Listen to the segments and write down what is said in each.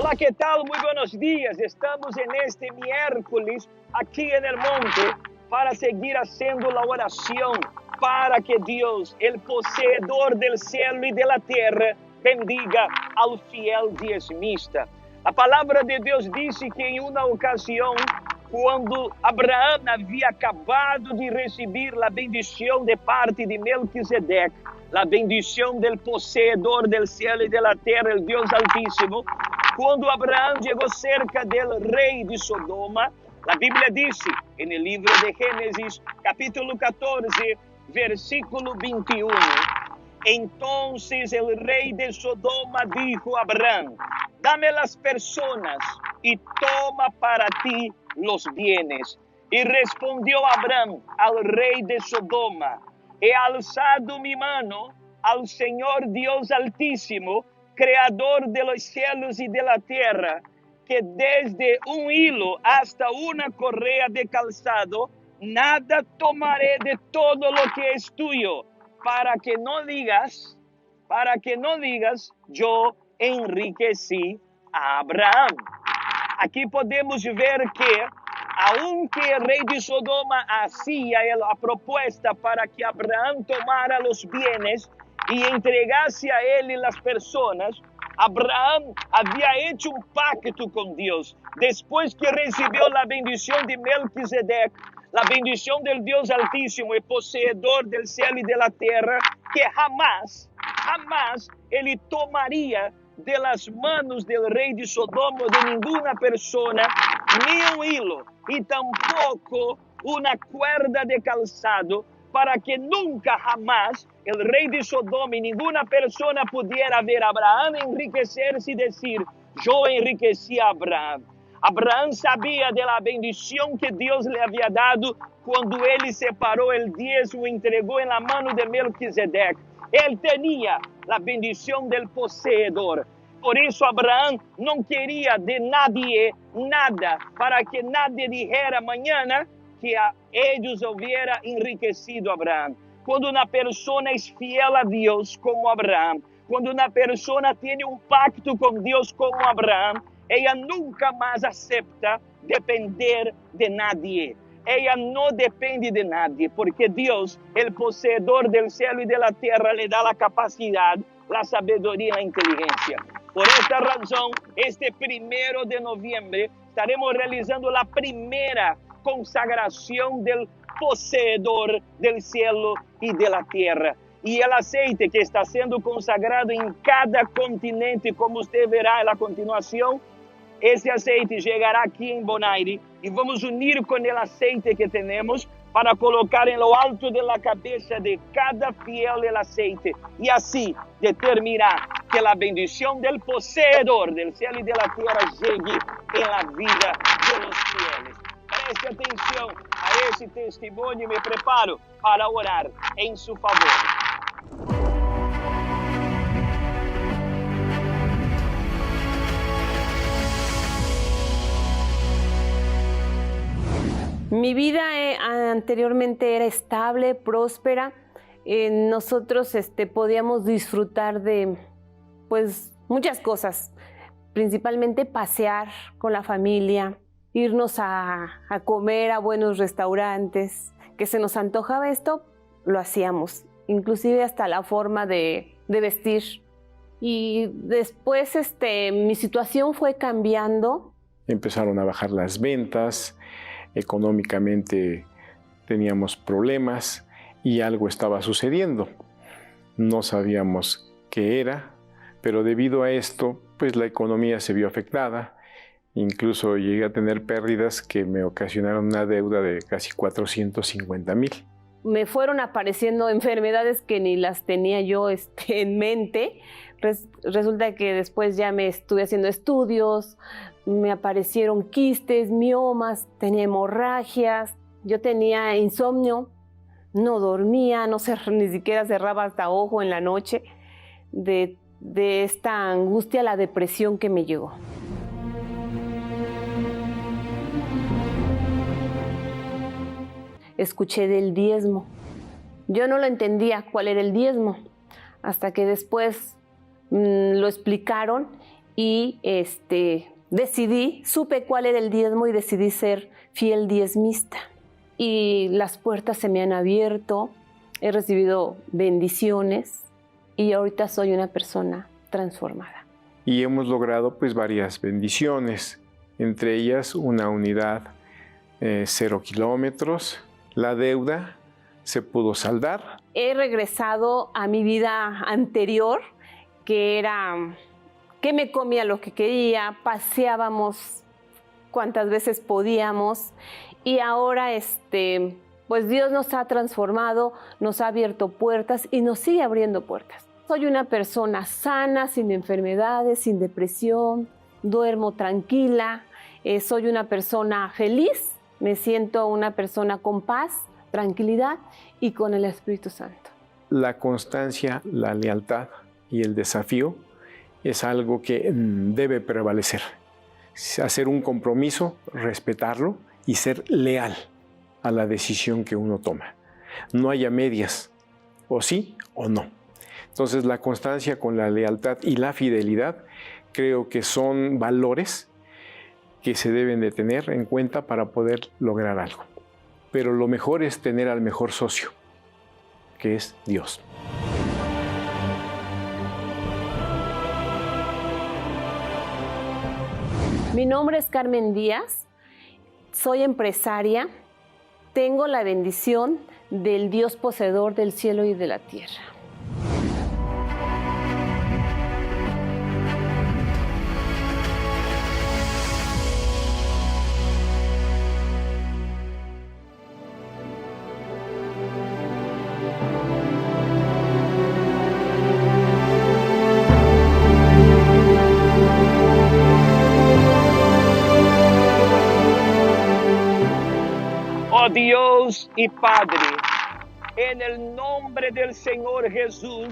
Hola, ¿qué tal? Muy buenos días. Estamos en este miércoles aquí en el monte para seguir haciendo la oración para que Dios, el poseedor del cielo y de la tierra, bendiga al fiel diezmista. La palabra de Dios dice que en una ocasión, cuando Abraham había acabado de recibir la bendición de parte de Melquisedec, la bendición del poseedor del cielo y de la tierra, el Dios Altísimo, cuando Abraham llegó cerca del rey de Sodoma, la Biblia dice en el libro de Génesis, capítulo 14, versículo 21, entonces el rey de Sodoma dijo a Abraham, dame las personas y toma para ti los bienes. Y respondió Abraham al rey de Sodoma, he alzado mi mano al Señor Dios Altísimo, creador de los cielos y de la tierra, que desde un hilo hasta una correa de calzado, nada tomaré de todo lo que es tuyo, para que no digas, yo enriquecí a Abraham. Aquí podemos ver que, aunque el rey de Sodoma hacía la propuesta para que Abraham tomara los bienes y entregase a él las personas, Abraham había hecho un pacto con Dios. Después que recibió la bendición de Melquisedec, la bendición del Dios Altísimo, el poseedor del cielo y de la tierra, que jamás él tomaría de las manos del rey de Sodoma de ninguna persona, ni un hilo, y tampoco una cuerda de calzado, para que nunca jamás el rey de Sodoma y ninguna persona pudiera ver a Abraham enriquecerse y decir, yo enriquecí a Abraham. Abraham sabía de la bendición que Dios le había dado cuando él separó el diezmo y entregó en la mano de Melquisedec. Él tenía la bendición del poseedor. Por eso Abraham no quería de nadie nada, para que nadie dijera mañana que a ellos hubiera enriquecido a Abraham. Cuando una persona es fiel a Dios como Abraham, cuando una persona tiene un pacto con Dios como Abraham, ella nunca más acepta depender de nadie. Ella no depende de nadie, porque Dios, el poseedor del cielo y de la tierra, le da la capacidad, la sabiduría y la inteligencia. Por esta razón, este 1 de noviembre estaremos realizando la primera consagración del poseedor del cielo y de la tierra. Y el aceite que está siendo consagrado en cada continente, como usted verá a la continuación, ese aceite llegará aquí en Bonaire y vamos a unir con el aceite que tenemos para colocar en lo alto de la cabeza de cada fiel el aceite, y así determinar que la bendición del poseedor del cielo y de la tierra llegue en la vida de los fieles. Preste atención a ese testimonio y me preparo para orar en su favor. Mi vida anteriormente era estable, próspera. Nosotros podíamos disfrutar de pues, muchas cosas, principalmente pasear con la familia, irnos a comer a buenos restaurantes. Que se nos antojaba esto, lo hacíamos, inclusive hasta la forma de vestir. Y después mi situación fue cambiando. Empezaron a bajar las ventas. Económicamente teníamos problemas y algo estaba sucediendo. No sabíamos qué era, pero debido a esto, pues la economía se vio afectada. Incluso llegué a tener pérdidas que me ocasionaron una deuda de casi 450,000. Me fueron apareciendo enfermedades que ni las tenía yo en mente. Resulta que después ya me estuve haciendo estudios, me aparecieron quistes, miomas, tenía hemorragias, yo tenía insomnio, no dormía, ni siquiera cerraba hasta ojo en la noche de esta angustia, la depresión que me llegó. Escuché del diezmo. Yo no lo entendía cuál era el diezmo, hasta que después lo explicaron y supe cuál era el diezmo y decidí ser fiel diezmista. Y las puertas se me han abierto, he recibido bendiciones y ahorita soy una persona transformada. Y hemos logrado pues varias bendiciones, entre ellas una unidad 0 kilómetros, la deuda se pudo saldar. He regresado a mi vida anterior, que era que me comía lo que quería, paseábamos cuantas veces podíamos y ahora pues Dios nos ha transformado, nos ha abierto puertas y nos sigue abriendo puertas. Soy una persona sana, sin enfermedades, sin depresión, duermo tranquila, soy una persona feliz, me siento una persona con paz, tranquilidad y con el Espíritu Santo. La constancia, la lealtad y el desafío es algo que debe prevalecer. Hacer un compromiso, respetarlo y ser leal a la decisión que uno toma. No haya medias, o sí o no. Entonces la constancia con la lealtad y la fidelidad creo que son valores que se deben de tener en cuenta para poder lograr algo. Pero lo mejor es tener al mejor socio, que es Dios. Mi nombre es Carmen Díaz, soy empresaria, tengo la bendición del Dios poseedor del cielo y de la tierra. Oh Dios y Padre, en el nombre del Señor Jesús,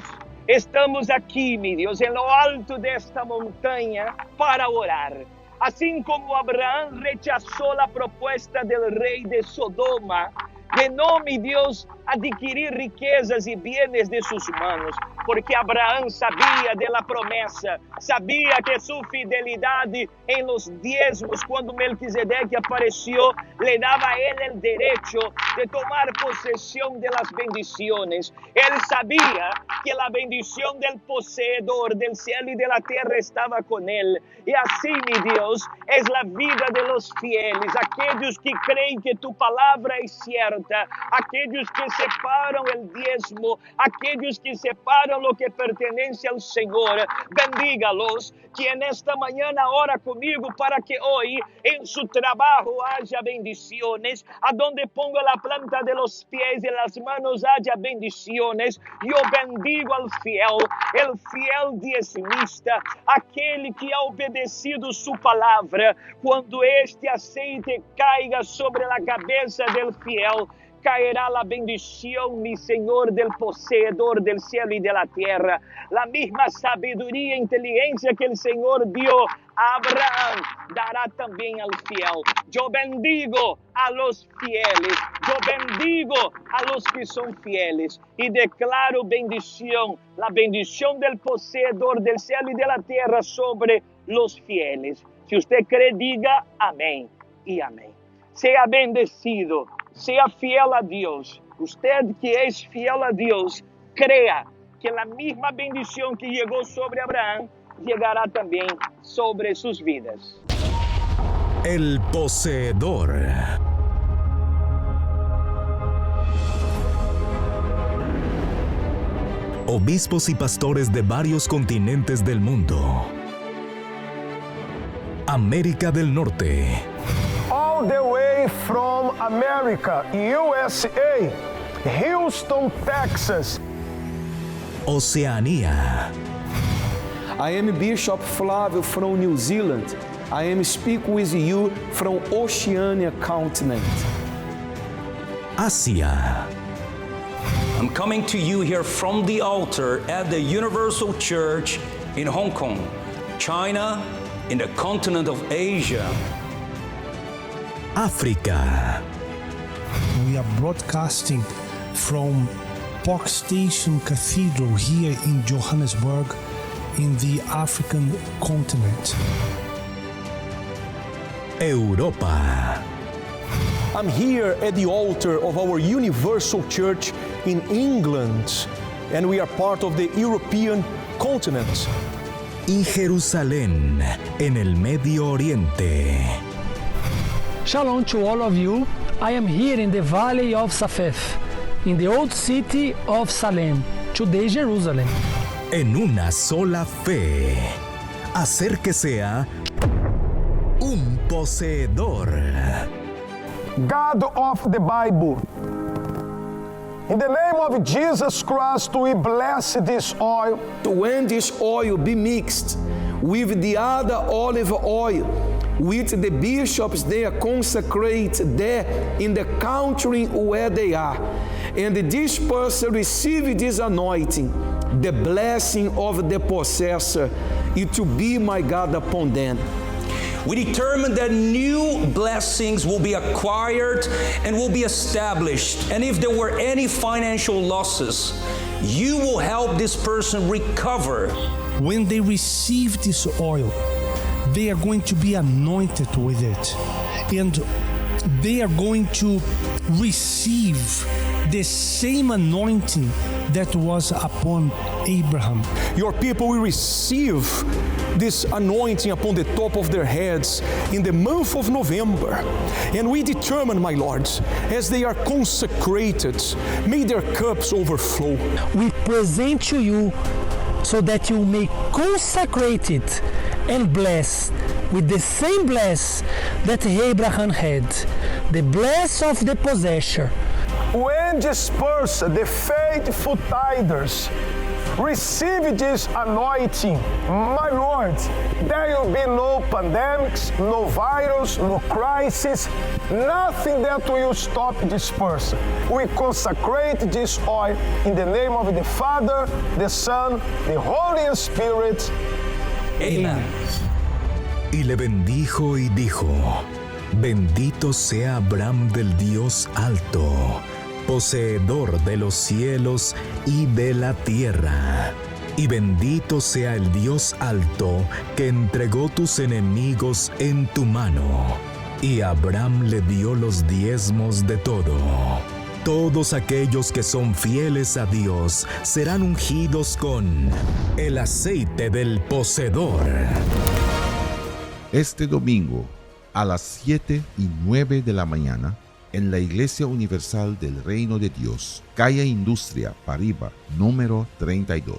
estamos aquí, mi Dios, en lo alto de esta montaña para orar. Así como Abraham rechazó la propuesta del rey de Sodoma, de no, mi Dios, adquirir riquezas y bienes de sus manos, porque Abraham sabía de la promesa, sabía que su fidelidad en los diezmos, cuando Melquisedec apareció, le daba a él el derecho de tomar posesión de las bendiciones. Él sabía que la bendición del poseedor del cielo y de la tierra estaba con él. Y así, mi Dios, es la vida de los fieles, aquellos que creen que tu palabra es cierta, aquellos que separan el diezmo, aquellos que separan lo que pertenece al Señor. Bendígalos, que en esta mañana ora conmigo para que hoy en su trabajo haya bendiciones, a donde ponga la planta de los pies y las manos haya bendiciones. Yo bendigo al fiel, el fiel diezmista, aquel que ha obedecido su palabra. Cuando este aceite caiga sobre la cabeza del fiel, caerá la bendición, mi Señor, del poseedor del cielo y de la tierra. La misma sabiduría e inteligencia que el Señor dio a Abraham, dará también al fiel. Yo bendigo a los fieles, yo bendigo a los que son fieles y declaro bendición, la bendición del poseedor del cielo y de la tierra sobre los fieles. Si usted cree, diga amén y amén. Sea bendecido. Sea fiel a Dios. Usted que es fiel a Dios, crea que la misma bendición que llegó sobre Abraham llegará también sobre sus vidas. El poseedor. Obispos y pastores de varios continentes del mundo. América del Norte. All the way from America, USA, Houston, Texas. Oceanía. I am Bishop Flávio from New Zealand. I am speaking with you from Oceania continent. Asia. I'm coming to you here from the altar at the Universal Church in Hong Kong, China, in the continent of Asia. África. We are broadcasting from Park Station Cathedral here in Johannesburg, in the African continent. Europa. I'm here at the altar of our Universal Church in England, and we are part of the European continent. Y Jerusalén, en el Medio Oriente. Shalom to all of you. I am here in the Valley of Safef, in the old city of Salem, today Jerusalem. En una sola fe. Hacer que sea un poseedor. God of the Bible, in the name of Jesus Christ, we bless this oil. When this oil be mixed with the other olive oil, which the bishops they consecrate there in the country where they are, and this person receive this anointing, the blessing of the possessor, it will be, my God, upon them. We determine that new blessings will be acquired and will be established. And if there were any financial losses, you will help this person recover. When they receive this oil, they are going to be anointed with it. And they are going to receive the same anointing that was upon Abraham. Your people will receive this anointing upon the top of their heads in the month of November. And we determine, my lords, as they are consecrated, may their cups overflow. We present to you so that you may consecrate it and bless with the same bless that Abraham had, the bless of the possessor. When disperse the faithful tithers, receive this anointing, my Lord. There will be no pandemics, no virus, no crisis, nothing that will stop this person. We consecrate this oil in the name of the Father, the Son, the Holy Spirit. Amen. Y le bendijo y dijo: Bendito sea Abraham del Dios alto, poseedor de los cielos y de la tierra. Y bendito sea el Dios alto, que entregó tus enemigos en tu mano. Y Abraham le dio los diezmos de todo. Todos aquellos que son fieles a Dios serán ungidos con el aceite del poseedor. Este domingo, a las 7:09 de la mañana, en la Iglesia Universal del Reino de Dios, calle Industria, Pariba, número 32.